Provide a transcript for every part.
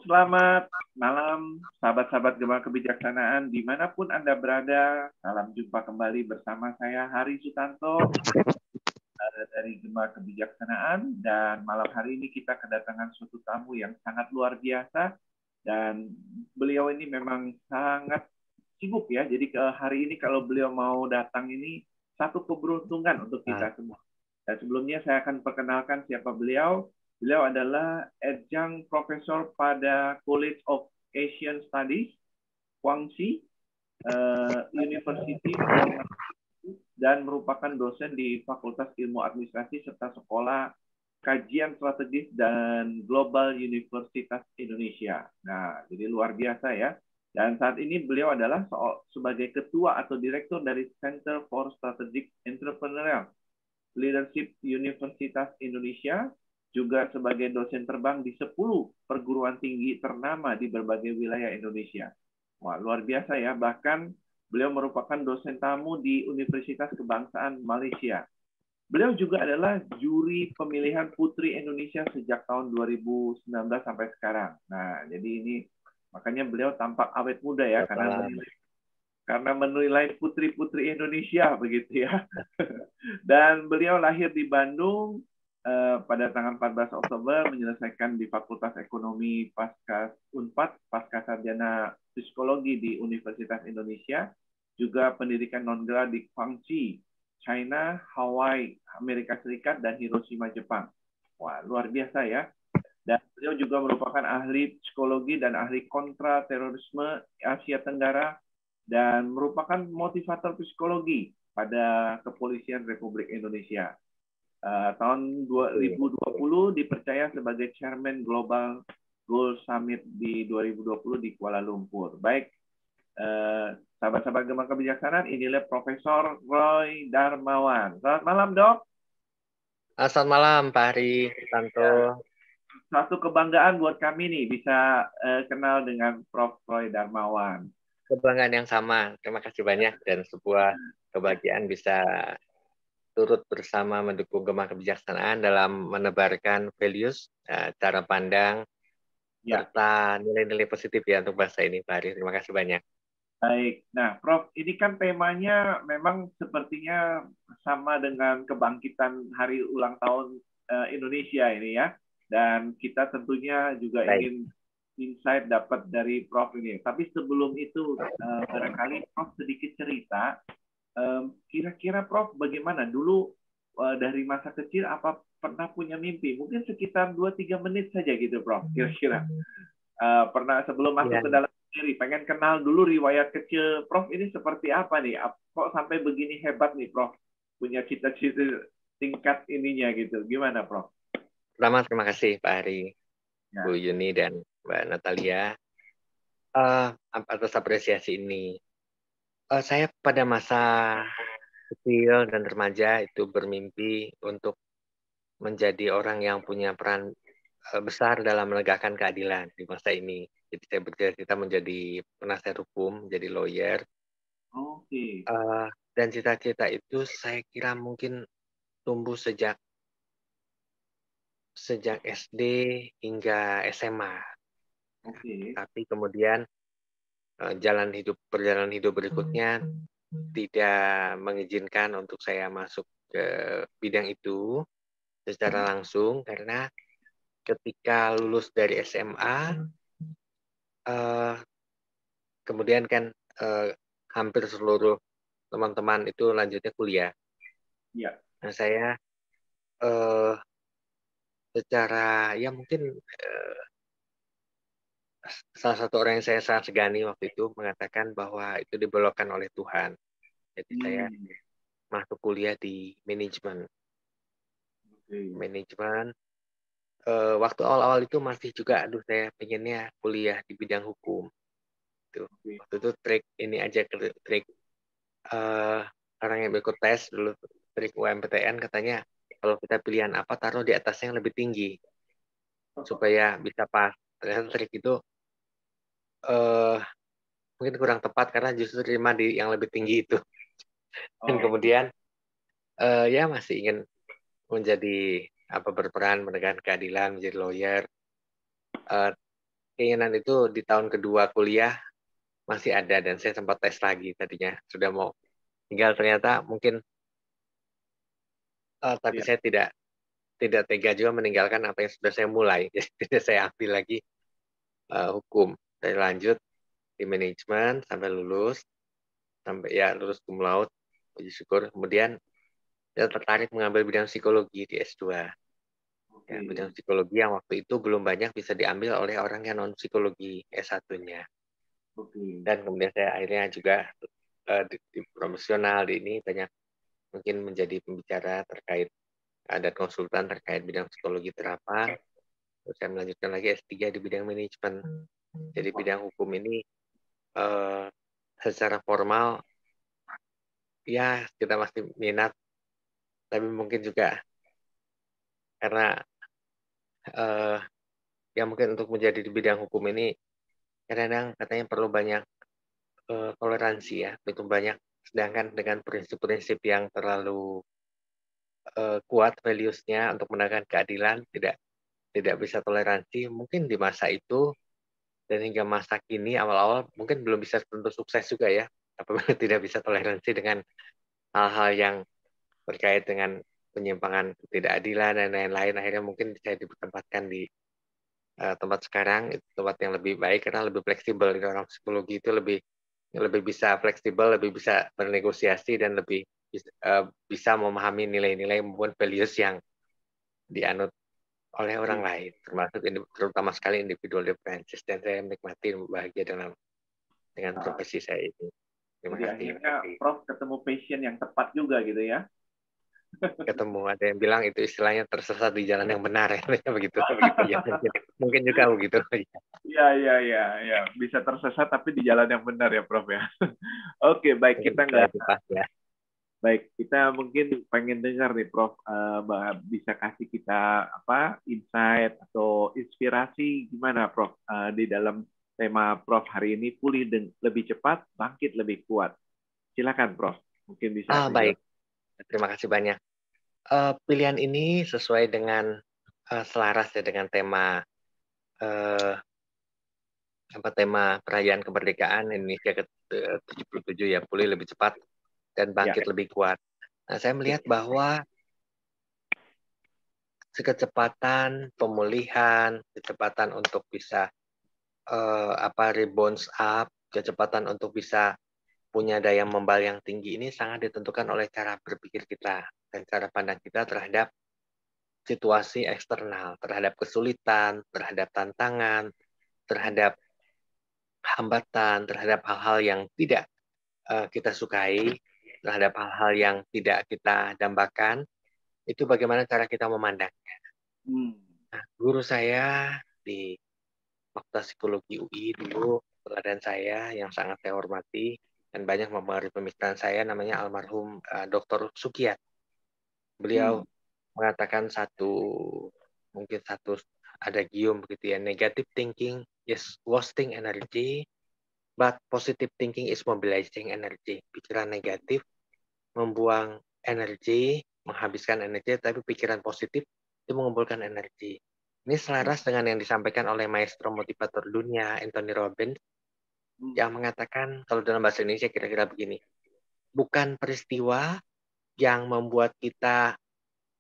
selamat malam sahabat-sahabat Gema Kebijaksanaan dimanapun Anda berada. Salam jumpa kembali bersama saya Hari Sutanto dari Gema Kebijaksanaan, dan malam hari ini kita kedatangan suatu tamu yang sangat luar biasa, dan beliau ini memang sangat sibuk ya. Jadi hari ini kalau beliau mau datang ini satu keberuntungan untuk kita semua. Dan sebelumnya saya akan perkenalkan siapa beliau. Beliau adalah adjunct profesor pada College of Asian Studies, Guangxi University, dan merupakan dosen di Fakultas Ilmu Administrasi serta Sekolah Kajian Strategis dan Global Universitas Indonesia. Nah, jadi luar biasa ya. Dan saat ini beliau adalah sebagai ketua atau direktur dari Center for Strategic Entrepreneurial Leadership Universitas Indonesia, juga sebagai dosen terbang di 10 perguruan tinggi ternama di berbagai wilayah Indonesia. Wah, luar biasa ya. Bahkan beliau merupakan dosen tamu di Universitas Kebangsaan Malaysia. Beliau juga adalah juri pemilihan Putri Indonesia sejak tahun 2019 sampai sekarang. Nah, jadi ini makanya beliau tampak awet muda ya, karena menilai putri-putri Indonesia begitu ya. Dan beliau lahir di Bandung pada tanggal 14 Oktober, menyelesaikan di Fakultas Ekonomi pasca Unpad, pasca sarjana Psikologi di Universitas Indonesia, juga pendidikan non-gelar di Guangxi, China, Hawaii, Amerika Serikat, dan Hiroshima, Jepang. Wah, luar biasa ya. Dan beliau juga merupakan ahli psikologi dan ahli kontra terorisme Asia Tenggara, dan merupakan motivator psikologi pada Kepolisian Republik Indonesia. Tahun 2020 dipercaya sebagai Chairman Global Goal Summit di 2020 di Kuala Lumpur. Baik, sahabat-sahabat Gema Kebijaksanaan, inilah Profesor Roy Darmawan. Selamat malam, Dok. Selamat malam, Pak Hari Sutanto. Suatu kebanggaan buat kami nih bisa kenal dengan Prof. Roy Darmawan. Kebanggaan yang sama. Terima kasih banyak, dan sebuah kebahagiaan bisa turut bersama mendukung Gema Kebijaksanaan dalam menebarkan values, cara pandang, serta nilai-nilai positif ya untuk bangsa ini, Pak Hari. Terima kasih banyak. Baik, nah Prof, ini kan temanya memang sepertinya sama dengan kebangkitan hari ulang tahun Indonesia ini ya, dan kita tentunya juga ingin insight dapat dari Prof ini. Tapi sebelum itu, barangkali Prof sedikit cerita, kira-kira Prof bagaimana dulu dari masa kecil, apa pernah punya mimpi? Mungkin sekitar 2-3 menit saja gitu Prof, kira-kira. Pernah sebelum masuk ke dalam diri, pengen kenal dulu riwayat kecil Prof ini seperti apa nih? Kok sampai begini hebat nih Prof? Punya cita-cita tingkat ininya gitu. Gimana Prof? Pertama, terima kasih Pak Hari, Bu Yuni, dan Mbak Natalia atas apresiasi ini. Saya pada masa kecil dan remaja itu bermimpi untuk menjadi orang yang punya peran besar dalam menegakkan keadilan di masa ini. Jadi saya bercita-cita menjadi penasihat hukum, menjadi lawyer. Oke. Dan cita-cita itu saya kira mungkin tumbuh sejak SD hingga SMA. Oke. Tapi kemudian perjalanan hidup berikutnya tidak mengizinkan untuk saya masuk ke bidang itu secara langsung, karena ketika lulus dari SMA, kemudian kan hampir seluruh teman-teman itu lanjutnya kuliah. Ya. Nah, saya secara ya mungkin salah satu orang yang saya sangat segani waktu itu mengatakan bahwa itu dibelokkan oleh Tuhan. Jadi saya masuk kuliah di manajemen. Waktu awal-awal itu masih juga, saya pengennya kuliah di bidang hukum. Waktu itu trik ini aja, trik orang yang ikut tes dulu, trik UMPTN, katanya kalau kita pilihan apa, taruh di atasnya yang lebih tinggi supaya bisa pas. Ternyata trik itu mungkin kurang tepat, karena justru terima di yang lebih tinggi itu. Dan kemudian ya masih ingin menjadi berperan menegakkan keadilan, menjadi lawyer. keinginan itu di tahun kedua kuliah masih ada, dan saya sempat tes lagi tadinya sudah mau tinggal, ternyata mungkin tapi Iya. saya tidak tega juga meninggalkan apa yang sudah saya mulai. Jadi tidak saya ambil lagi hukum. Saya lanjut di manajemen sampai lulus, sampai ya lulus cum laude, puji syukur. Kemudian saya tertarik mengambil bidang psikologi di S2. Ya, bidang psikologi yang waktu itu belum banyak bisa diambil oleh orang yang non psikologi S1-nya. Dan kemudian saya akhirnya juga di profesional di ini banyak mungkin menjadi pembicara terkait dan konsultan terkait bidang psikologi terapan. Terus saya melanjutkan lagi S3 di bidang manajemen. Jadi bidang hukum ini secara formal ya kita masih minat, tapi mungkin juga karena ya mungkin untuk menjadi di bidang hukum ini kadang-kadang katanya perlu banyak toleransi ya, begitu banyak. Sedangkan dengan prinsip-prinsip yang terlalu kuat values-nya untuk menegakkan keadilan, tidak bisa toleransi. Mungkin di masa itu dan hingga masa kini awal-awal mungkin belum bisa tentu sukses juga ya, apabila tidak bisa toleransi dengan hal-hal yang terkait dengan penyimpangan ketidakadilan dan lain-lain. Akhirnya mungkin saya ditempatkan di tempat sekarang, itu tempat yang lebih baik karena lebih fleksibel. Orang psikologi itu lebih bisa fleksibel, lebih bisa bernegosiasi, dan lebih bisa memahami nilai-nilai maupun values yang dianut oleh orang lain, termasuk terutama sekali individual differences. Dan saya menikmati bahagia dengan profesi saya ini. Terima Jadi kasih. akhirnya Prof ketemu passion yang tepat juga gitu ya. Ketemu, ada yang bilang itu istilahnya tersesat di jalan yang benar ya, begitu. Ya, mungkin juga begitu. Iya, bisa tersesat tapi di jalan yang benar ya, Prof ya. Oke, baik, kita nggak ya. baik, kita mungkin pengen dengar nih, Prof, bisa kasih kita insight atau inspirasi gimana, Prof, di dalam tema Prof hari ini, pulih lebih cepat, bangkit lebih kuat. Silakan, Prof. Mungkin bisa. Baik. Terima kasih banyak. Pilihan ini sesuai dengan selaras ya dengan tema tema perayaan kemerdekaan Indonesia ke-77 ya, pulih lebih cepat dan bangkit lebih kuat. Nah, saya melihat bahwa kecepatan pemulihan, kecepatan untuk bisa rebounds up, kecepatan untuk bisa punya daya membal yang tinggi ini sangat ditentukan oleh cara berpikir kita dan cara pandang kita terhadap situasi eksternal, terhadap kesulitan, terhadap tantangan, terhadap hambatan, terhadap hal-hal yang tidak kita sukai, terhadap hal-hal yang tidak kita dambakan, itu bagaimana cara kita memandangnya. Nah, guru saya di Fakultas Psikologi UI dulu, teladan saya yang sangat saya hormati dan banyak mempengaruhi pemikiran saya, namanya almarhum Dr. Sukiat. Beliau mengatakan mungkin satu adagium begitu ya, negative thinking is wasting energy, but positive thinking is mobilizing energy. Pikiran negatif membuang energi, menghabiskan energi, tapi pikiran positif itu mengumpulkan energi. Ini selaras dengan yang disampaikan oleh maestro motivator dunia, Anthony Robbins, yang mengatakan, kalau dalam bahasa Indonesia kira-kira begini, bukan peristiwa yang membuat kita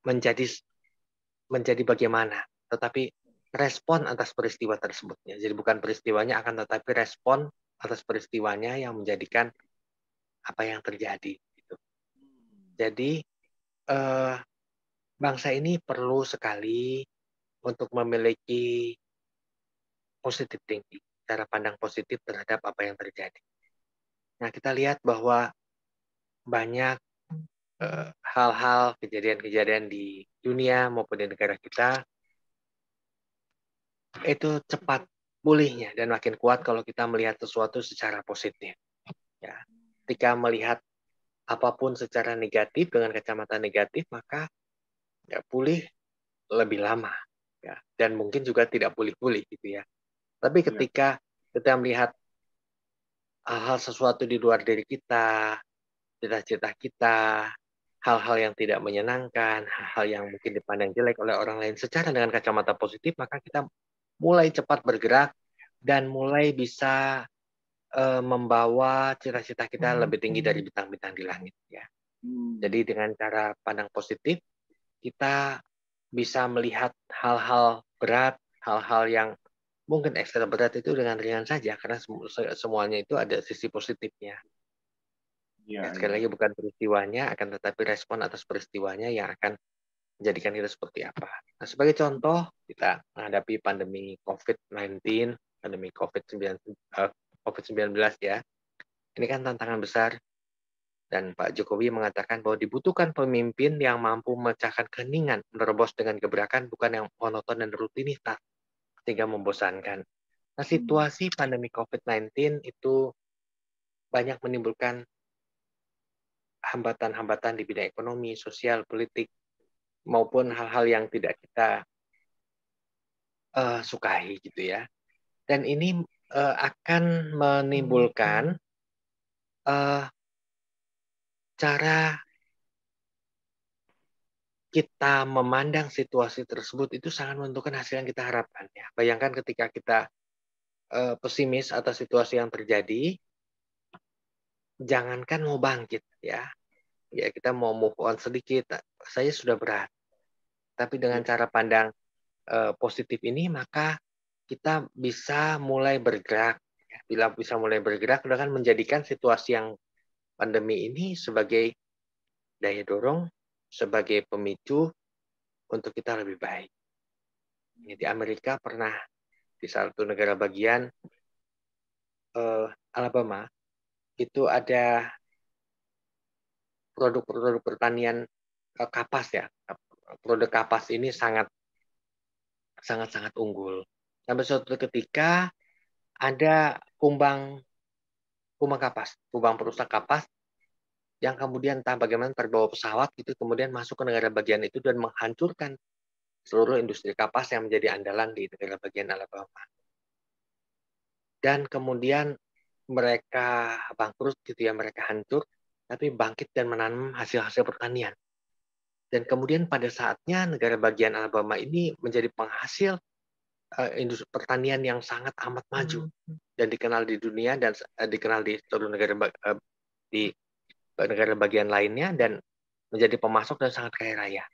menjadi bagaimana, tetapi respon atas peristiwa tersebutnya. Jadi bukan peristiwanya, akan tetapi respon atas peristiwanya yang menjadikan apa yang terjadi. Gitu. Jadi bangsa ini perlu sekali untuk memiliki positive thinking, cara pandang positif terhadap apa yang terjadi. Nah, kita lihat bahwa banyak hal-hal, kejadian-kejadian di dunia maupun di negara kita itu cepat pulihnya dan makin kuat kalau kita melihat sesuatu secara positif. Ya, ketika melihat apapun secara negatif dengan kacamata negatif, maka ya pulih lebih lama, ya, dan mungkin juga tidak pulih-pulih gitu ya. Tapi ketika kita melihat hal-hal sesuatu di luar diri kita, cita-cita kita, hal-hal yang tidak menyenangkan, hal-hal yang mungkin dipandang jelek oleh orang lain secara dengan kacamata positif, maka kita mulai cepat bergerak dan mulai bisa membawa cita-cita kita lebih tinggi dari bintang-bintang di langit ya. Jadi dengan cara pandang positif kita bisa melihat hal-hal berat, hal-hal yang mungkin ekstra berat itu dengan ringan saja karena semuanya itu ada sisi positifnya. Ya, sekali lagi bukan peristiwanya, akan tetapi respon atas peristiwanya yang akan menjadikan kita seperti apa. Nah, sebagai contoh, kita menghadapi pandemi COVID-19, pandemi COVID-19 ya. Ini kan tantangan besar, dan Pak Jokowi mengatakan bahwa dibutuhkan pemimpin yang mampu memecahkan keheningan, menerobos dengan gebrakan, bukan yang monoton dan rutinitas, sehingga membosankan. Nah, situasi pandemi COVID-19 itu banyak menimbulkan hambatan-hambatan di bidang ekonomi, sosial, politik, maupun hal-hal yang tidak kita sukai gitu ya. Dan ini akan menimbulkan cara kita memandang situasi tersebut itu sangat menentukan hasil yang kita harapkan ya. Bayangkan ketika kita pesimis atas situasi yang terjadi, jangankan mau bangkit ya. Ya kita mau move on sedikit, saya sudah berat. Tapi dengan cara pandang positif ini, maka kita bisa mulai bergerak. Bila bisa mulai bergerak, kita akan menjadikan situasi yang pandemi ini sebagai daya dorong, sebagai pemicu untuk kita lebih baik. Di Amerika pernah di satu negara bagian Alabama itu ada produk-produk pertanian kapas ya. Produk kapas ini sangat unggul. Sampai suatu ketika ada kumbang kapas, kumbang perusak kapas yang kemudian entah bagaimana terbawa pesawat gitu, kemudian masuk ke negara bagian itu dan menghancurkan seluruh industri kapas yang menjadi andalan di negara bagian Alabama. Dan kemudian mereka bangkrut gitu ya, mereka hancur, tapi bangkit dan menanam hasil-hasil pertanian. Dan kemudian pada saatnya negara bagian Alabama ini menjadi penghasil industri pertanian yang sangat amat maju dan dikenal di dunia dan dikenal di seluruh negara di negara bagian lainnya dan menjadi pemasok dan sangat kaya raya.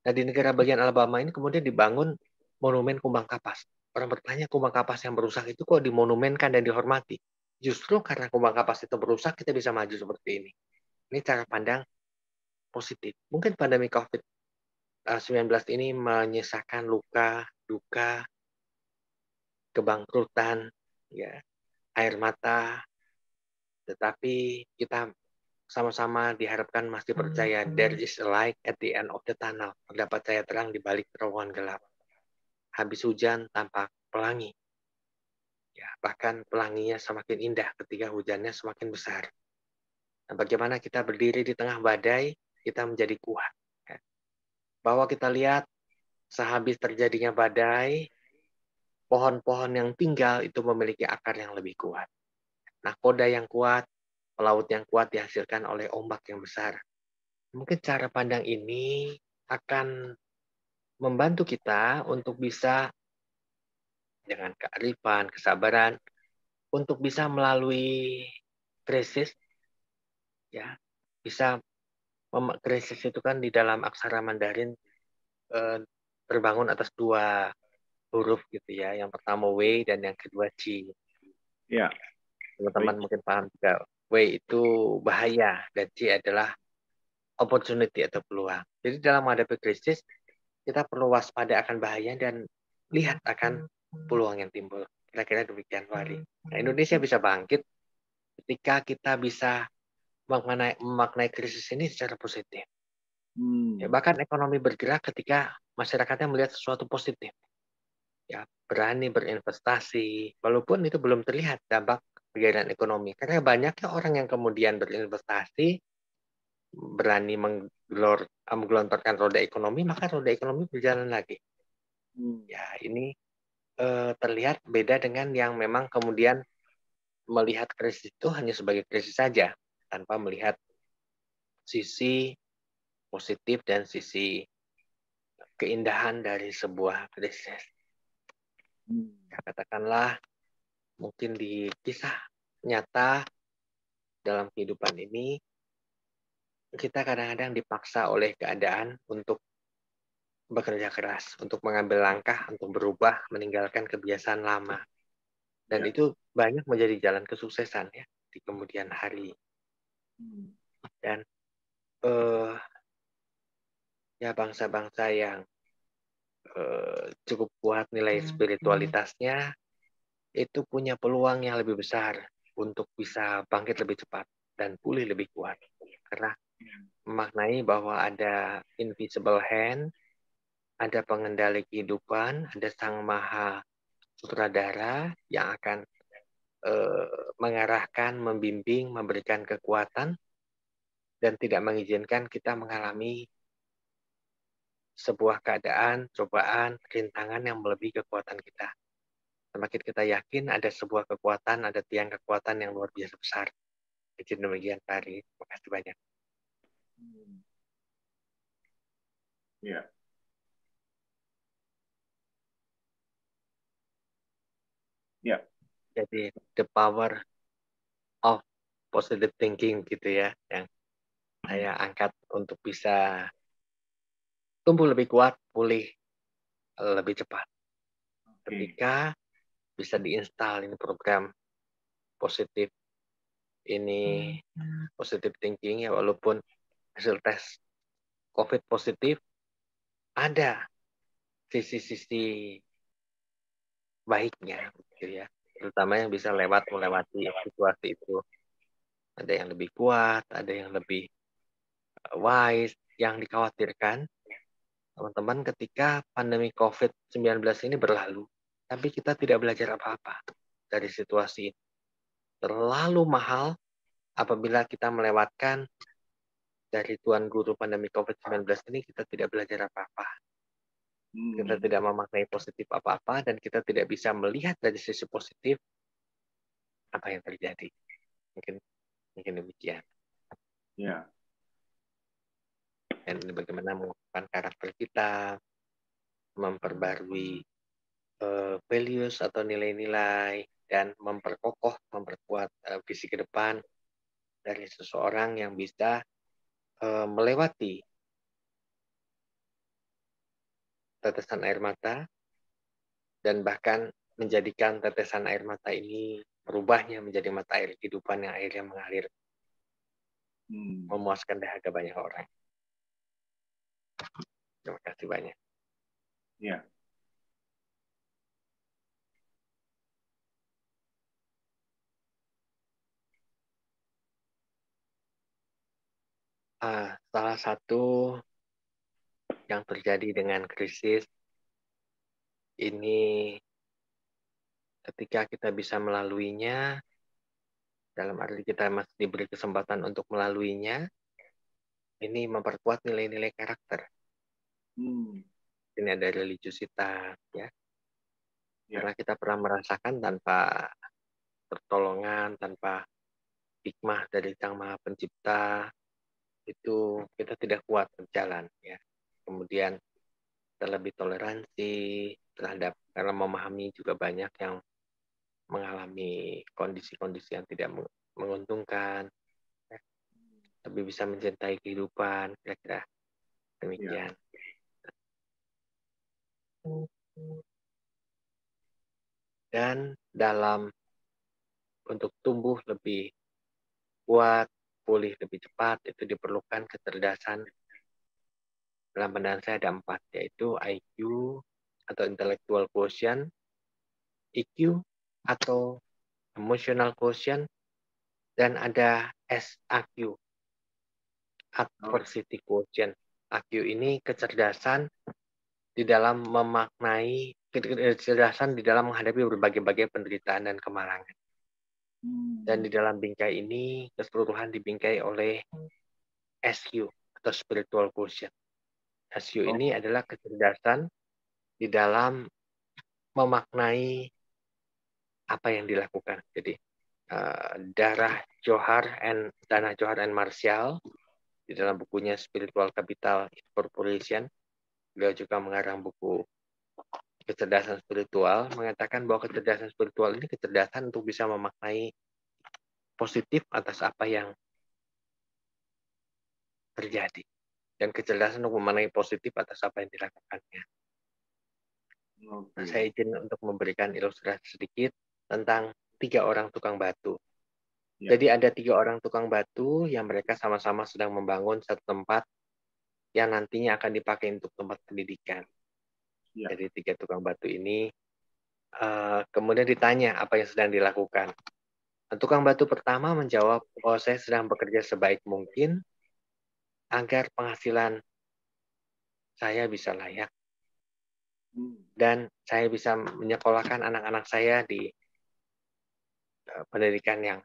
Nah, di negara bagian Alabama ini kemudian dibangun monumen kumbang kapas. Orang bertanya, kumbang kapas yang berusak itu kok dimonumenkan dan dihormati? Justru karena kumbang kapas itu berusak, kita bisa maju seperti ini. Ini cara pandang positif. Mungkin pandemi COVID-19 ini menyisakan luka, duka, kebangkrutan, ya, air mata, tetapi kita sama-sama diharapkan masih percaya there is a light at the end of the tunnel. Terdapat cahaya terang di balik terowongan gelap. Habis hujan tampak pelangi. Ya, bahkan pelanginya semakin indah ketika hujannya semakin besar. Nah, bagaimana kita berdiri di tengah badai, kita menjadi kuat. Ya. Bahwa kita lihat sehabis terjadinya badai, pohon-pohon yang tinggal itu memiliki akar yang lebih kuat. Nakoda yang kuat, pelaut yang kuat dihasilkan oleh ombak yang besar. Mungkin cara pandang ini akan membantu kita untuk bisa dengan kearifan, kesabaran, untuk bisa melalui krisis, ya, bisa krisis itu kan di dalam aksara Mandarin terbangun atas dua huruf gitu ya. Yang pertama W dan yang kedua C. Ya. Teman-teman mungkin paham juga. W itu bahaya dan C adalah opportunity atau peluang. Jadi dalam menghadapi krisis, kita perlu waspada akan bahaya dan lihat akan peluang yang timbul. Kira-kira demikian, Fahri. Nah, Indonesia bisa bangkit ketika kita bisa memaknai krisis ini secara positif. Ya, bahkan ekonomi bergerak ketika masyarakatnya melihat sesuatu positif. Ya, berani berinvestasi, walaupun itu belum terlihat dampak kegiatan ekonomi. Karena banyaknya orang yang kemudian berinvestasi, berani menggelontorkan roda ekonomi, maka roda ekonomi berjalan lagi. Ya, ini terlihat beda dengan yang memang kemudian melihat krisis itu hanya sebagai krisis saja, tanpa melihat sisi positif dan sisi keindahan dari sebuah krisis. Ya, katakanlah mungkin di kisah nyata dalam kehidupan ini, kita kadang-kadang dipaksa oleh keadaan untuk bekerja keras, untuk mengambil langkah, untuk berubah, meninggalkan kebiasaan lama. Dan itu banyak menjadi jalan kesuksesan ya di kemudian hari. Dan ya bangsa-bangsa yang cukup kuat nilai spiritualitasnya, itu punya peluang yang lebih besar untuk bisa bangkit lebih cepat dan pulih lebih kuat. Karena memaknai bahwa ada invisible hand, ada pengendali kehidupan, ada Sang Maha Sutradara yang akan mengarahkan, membimbing, memberikan kekuatan, dan tidak mengizinkan kita mengalami sebuah keadaan, cobaan, rintangan yang melebihi kekuatan kita. Semakin kita yakin ada sebuah kekuatan, ada tiang kekuatan yang luar biasa besar. Izin demikian, Pak Ari. Terima kasih banyak. Ya. Ya. Jadi the power of positive thinking gitu ya, yang saya angkat untuk bisa tumbuh lebih kuat, pulih lebih cepat. Ketika bisa diinstal ini program positif ini positive thinking ya, walaupun hasil tes COVID positif, ada sisi-sisi baiknya gitu ya, terutama yang bisa melewati situasi itu. Ada yang lebih kuat, ada yang lebih wise. Yang dikhawatirkan teman-teman ketika pandemi COVID-19 ini berlalu, tapi kita tidak belajar apa-apa dari situasi ini. Terlalu mahal apabila kita melewatkan dari Tuan Guru pandemi COVID-19 ini, kita tidak belajar apa-apa. Kita tidak memaknai positif apa-apa, dan kita tidak bisa melihat dari sisi positif apa yang terjadi. Mungkin demikian. Ya. Dan ini bagaimana mengubahkan karakter kita, memperbarui values atau nilai-nilai, dan memperkuat visi ke depan dari seseorang yang bisa melewati tetesan air mata, dan bahkan menjadikan tetesan air mata ini, merubahnya menjadi mata air kehidupan yang akhirnya mengalir, memuaskan dahaga banyak orang. Terima kasih banyak. Ya. Salah satu yang terjadi dengan krisis ini, ketika kita bisa melaluinya, dalam arti kita masih diberi kesempatan untuk melaluinya, ini memperkuat nilai-nilai karakter. Ini ada religiusitas, ya. Karena kita pernah merasakan tanpa pertolongan, tanpa hikmah dari Sang Maha Pencipta, itu kita tidak kuat berjalan, ya. Kemudian kita lebih toleransi terhadap, karena memahami juga banyak yang mengalami kondisi-kondisi yang tidak menguntungkan, ya. Lebih bisa mencintai kehidupan, kira-kira demikian. Dan dalam untuk tumbuh lebih kuat, pulih lebih cepat, itu diperlukan kecerdasan. Dalam pandangan saya ada 4, yaitu IQ atau intellectual quotient, EQ atau emotional quotient, dan ada SAQ, adversity quotient. AQ ini kecerdasan di dalam memaknai, kecerdasan di dalam menghadapi berbagai penderitaan dan kemalangan. Dan di dalam bingkai ini keseluruhan dibingkai oleh SQ atau spiritual quotient. SQ ini adalah kecerdasan di dalam memaknai apa yang dilakukan. Jadi Dana Johar and Marshall di dalam bukunya Spiritual Capital Corporation, beliau juga mengarang buku kecerdasan spiritual mengatakan bahwa kecerdasan spiritual ini kecerdasan untuk bisa memaknai positif atas apa yang terjadi dan kecerdasan untuk memaknai positif atas apa yang dilakukannya. Nah, saya izin untuk memberikan ilustrasi sedikit tentang 3 orang tukang batu. Ya. Jadi ada 3 orang tukang batu yang mereka sama-sama sedang membangun satu tempat yang nantinya akan dipakai untuk tempat pendidikan. Ya. Jadi 3 tukang batu ini kemudian ditanya apa yang sedang dilakukan. Nah, tukang batu pertama menjawab bahwa saya sedang bekerja sebaik mungkin agar penghasilan saya bisa layak dan saya bisa menyekolahkan anak-anak saya di pendidikan yang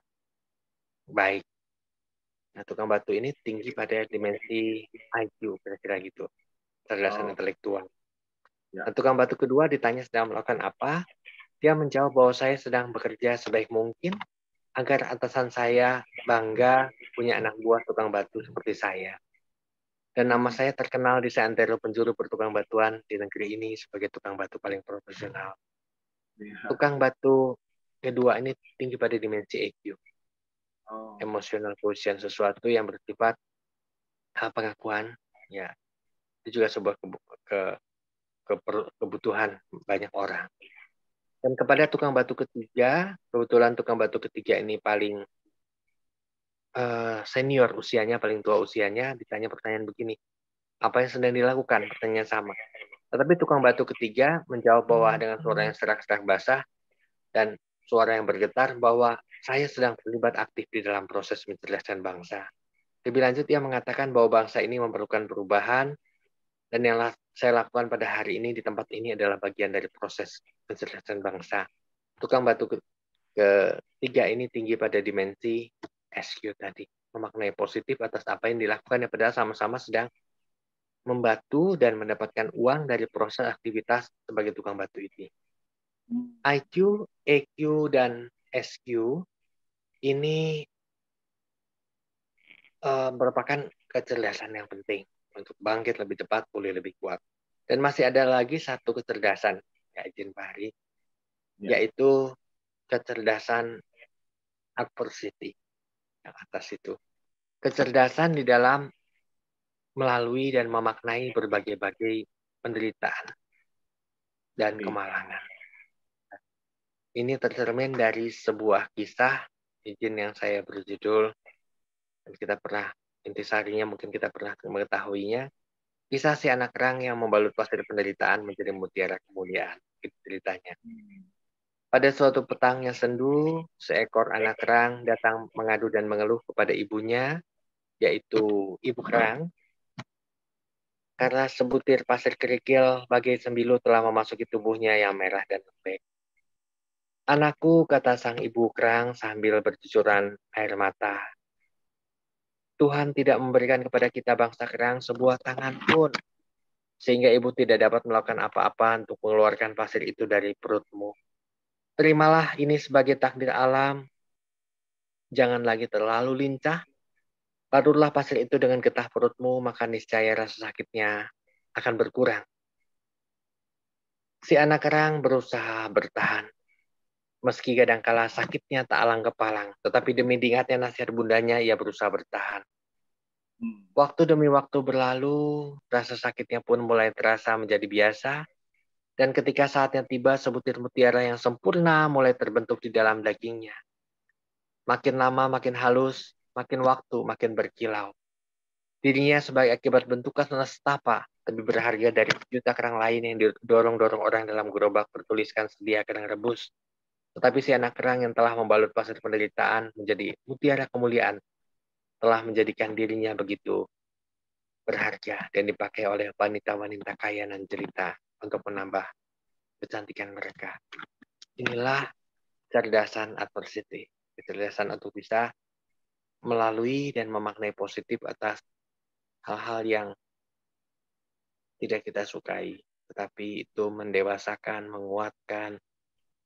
baik. Nah, tukang batu ini tinggi pada dimensi IQ, kira-kira gitu, kecerdasan intelektual. Ya. Nah, tukang batu kedua ditanya sedang melakukan apa, dia menjawab bahwa saya sedang bekerja sebaik mungkin agar atasan saya bangga punya anak buah tukang batu seperti saya. Dan nama saya terkenal di seantero penjuru bertukang batuan di negeri ini sebagai tukang batu paling profesional. Ya. Tukang batu kedua ini tinggi pada dimensi EQ. Emotional quotient, sesuatu yang bersifat pengakuan, ya itu juga sebuah kebutuhan banyak orang. Dan kepada tukang batu ketiga, kebetulan tukang batu ketiga ini paling senior usianya, paling tua usianya, ditanya pertanyaan begini, apa yang sedang dilakukan? Pertanyaan sama. Tetapi tukang batu ketiga menjawab bahwa dengan suara yang serak-serak basah dan suara yang bergetar bahwa saya sedang terlibat aktif di dalam proses mencerdaskan bangsa. Lebih lanjut, ia mengatakan bahwa bangsa ini memerlukan perubahan dan yang saya lakukan pada hari ini di tempat ini adalah bagian dari proses mencerdaskan bangsa. Tukang batu ketiga ini tinggi pada dimensi SQ tadi, memaknai positif atas apa yang dilakukan, yang padahal sama-sama sedang membantu dan mendapatkan uang dari proses aktivitas sebagai tukang batu ini. IQ, EQ, dan SQ ini merupakan kecerdasan yang penting untuk bangkit lebih cepat, pulih lebih kuat. Dan masih ada lagi satu kecerdasan, ya izin Pak Hari, yaitu kecerdasan adversity yang atas itu. Kecerdasan di dalam melalui dan memaknai berbagai-bagai penderitaan dan kemalangan. Ini tercermin dari sebuah kisah, izin yang saya berjudul, dan kita pernah, intisarinya mungkin kita pernah mengetahuinya, kisah si anak kerang yang membalut pasir penderitaan menjadi mutiara kemuliaan. Itu ceritanya. Pada suatu petang yang sendu, seekor anak kerang datang mengadu dan mengeluh kepada ibunya, yaitu ibu kerang, karena sebutir pasir kerikil bagai sembilu telah memasuki tubuhnya yang merah dan lembek. Anakku, kata sang ibu kerang sambil bercucuran air mata, Tuhan tidak memberikan kepada kita bangsa kerang sebuah tangan pun, sehingga ibu tidak dapat melakukan apa-apa untuk mengeluarkan pasir itu dari perutmu. Terimalah ini sebagai takdir alam. Jangan lagi terlalu lincah. Larutlah pasir itu dengan getah perutmu, maka niscaya rasa sakitnya akan berkurang. Si anak kerang berusaha bertahan. Meski kadangkala sakitnya tak alang kepalang, tetapi demi diingatnya nasihat bundanya, ia berusaha bertahan. Waktu demi waktu berlalu, rasa sakitnya pun mulai terasa menjadi biasa, dan ketika saatnya tiba, sebutir mutiara yang sempurna mulai terbentuk di dalam dagingnya. Makin lama makin halus, makin waktu makin berkilau. Dirinya sebagai akibat bentukan nestapa lebih berharga dari juta kerang lain yang didorong-dorong orang dalam gerobak bertuliskan sedia kerang rebus. Tetapi si anak kerang yang telah membalut pasir penderitaan menjadi mutiara kemuliaan telah menjadikan dirinya begitu berharga dan dipakai oleh wanita-wanita kaya dan jelita untuk menambah kecantikan mereka. Inilah kecerdasan adversity, kecerdasan untuk bisa melalui dan memaknai positif atas hal-hal yang tidak kita sukai, tetapi itu mendewasakan, menguatkan,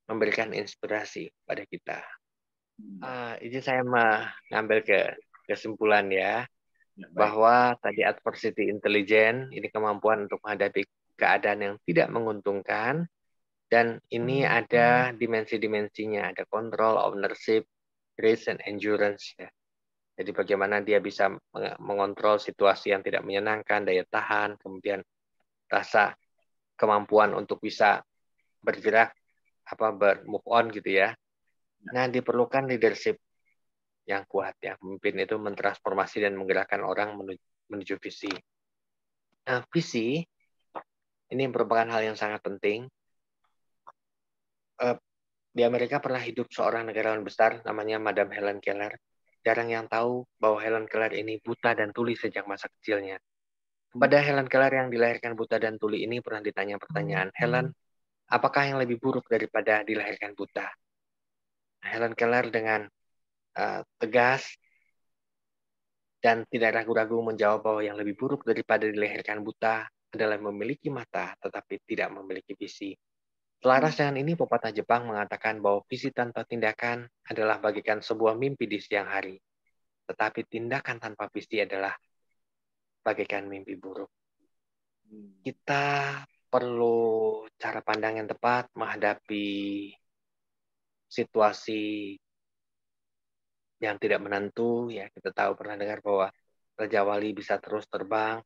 memberikan inspirasi pada kita. Izin saya mengambil kesimpulan ya, bahwa tadi adversity intelligence ini kemampuan untuk menghadapi keadaan yang tidak menguntungkan Dan ini ada dimensi-dimensinya, ada control, ownership, grace, and endurance. Ya. Jadi bagaimana dia bisa mengontrol situasi yang tidak menyenangkan, daya tahan, kemudian rasa kemampuan untuk bisa bergerak, move on gitu ya. Nah, diperlukan leadership yang kuat ya. Pemimpin itu mentransformasi dan menggerakkan orang menuju visi. Nah, visi ini merupakan hal yang sangat penting. Di Amerika pernah hidup seorang negarawan besar namanya Madam Helen Keller. Jarang yang tahu bahwa Helen Keller ini buta dan tuli sejak masa kecilnya. Kepada Helen Keller yang dilahirkan buta dan tuli ini pernah ditanya pertanyaan, Helen, apakah yang lebih buruk daripada dilahirkan buta? Helen Keller dengan tegas dan tidak ragu-ragu menjawab bahwa yang lebih buruk daripada dilahirkan buta adalah memiliki mata tetapi tidak memiliki visi. Selaras dengan ini, pepatah Jepang mengatakan bahwa visi tanpa tindakan adalah bagikan sebuah mimpi di siang hari. Tetapi tindakan tanpa visi adalah bagikan mimpi buruk. Kita perlu cara pandang yang tepat menghadapi situasi yang tidak menentu. Ya, kita tahu pernah dengar bahwa Raja Wali bisa terus terbang.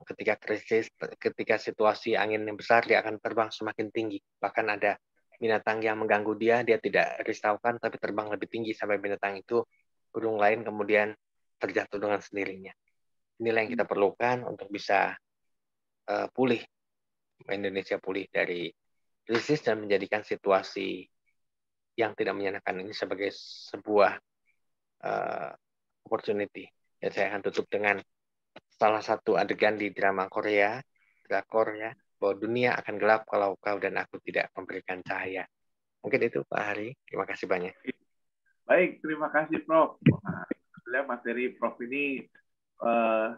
Ketika krisis, ketika situasi angin yang besar, dia akan terbang semakin tinggi. Bahkan ada binatang yang mengganggu dia tidak risaukan, tapi terbang lebih tinggi sampai binatang itu, burung lain kemudian terjatuh dengan sendirinya. Inilah yang kita perlukan untuk bisa pulih, Indonesia pulih dari krisis dan menjadikan situasi yang tidak menyenangkan ini sebagai sebuah opportunity. Dan saya akan tutup dengan salah satu adegan di drama Korea, drakor ya, bahwa dunia akan gelap kalau kau dan aku tidak memberikan cahaya. Mungkin itu Pak Hari. Terima kasih banyak. Baik, terima kasih Prof. Nah, materi Prof ini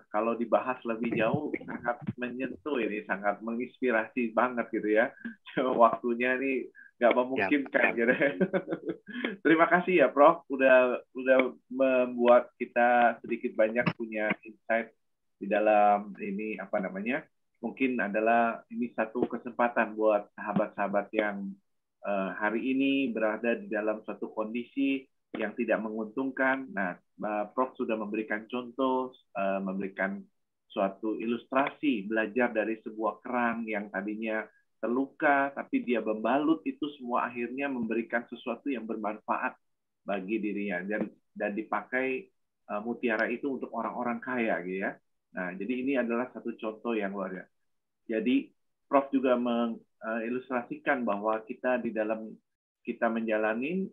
kalau dibahas lebih jauh sangat menyentuh ini, sangat menginspirasi banget gitu ya. Waktunya ini nggak memungkinkan gitu. Terima kasih ya Prof. Udah membuat kita sedikit banyak punya insight di dalam ini mungkin adalah ini satu kesempatan buat sahabat-sahabat yang hari ini berada di dalam suatu kondisi yang tidak menguntungkan. Nah, Prof sudah memberikan contoh, memberikan suatu ilustrasi, belajar dari sebuah kerang yang tadinya terluka, tapi dia membalut itu semua akhirnya memberikan sesuatu yang bermanfaat bagi dirinya dan dipakai mutiara itu untuk orang-orang kaya gitu ya. Nah, jadi ini adalah satu contoh yang luar biasa. Jadi Prof juga mengilustrasikan bahwa kita di dalam kita menjalani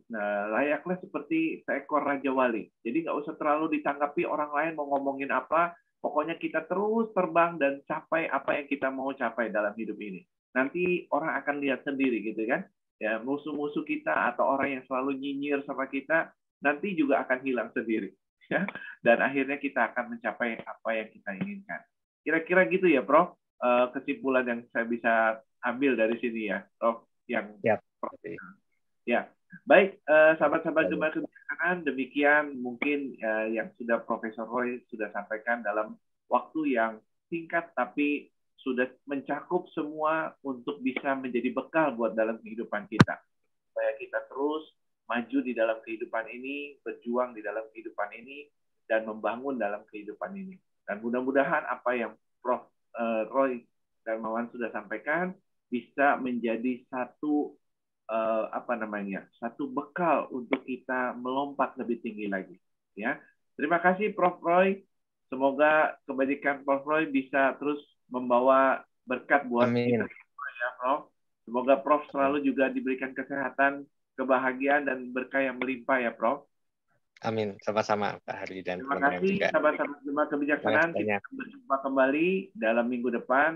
layaknya seperti seekor Raja Wali. Jadi nggak usah terlalu ditanggapi orang lain mau ngomongin apa, pokoknya kita terus terbang dan capai apa yang kita mau capai dalam hidup ini. Nanti orang akan lihat sendiri gitu kan. Ya, musuh-musuh kita atau orang yang selalu nyinyir sama kita nanti juga akan hilang sendiri. Ya, dan akhirnya kita akan mencapai apa yang kita inginkan. Kira-kira gitu ya, Prof. Kesimpulan yang saya bisa ambil dari sini ya, Prof. Yang ya, baik, sahabat-sahabat Gema Kebijaksanaan, demikian mungkin yang sudah Profesor Roy sudah sampaikan dalam waktu yang singkat, tapi sudah mencakup semua untuk bisa menjadi bekal buat dalam kehidupan kita. Supaya kita terus maju di dalam kehidupan ini, berjuang di dalam kehidupan ini, dan membangun dalam kehidupan ini. Dan mudah-mudahan apa yang Prof. Roy Darmawan sudah sampaikan bisa menjadi satu satu bekal untuk kita melompat lebih tinggi lagi. Ya, terima kasih Prof. Roy. Semoga kebajikan Prof. Roy bisa terus membawa berkat buat kita ya, Prof. Semoga Prof selalu juga diberikan kesehatan, kebahagiaan dan berkah yang melimpah ya, Prof. Amin. Sama-sama Pak Hari dan terima kasih sahabat-sahabat Gema Kebijaksanaan. Kita berjumpa kembali dalam minggu depan.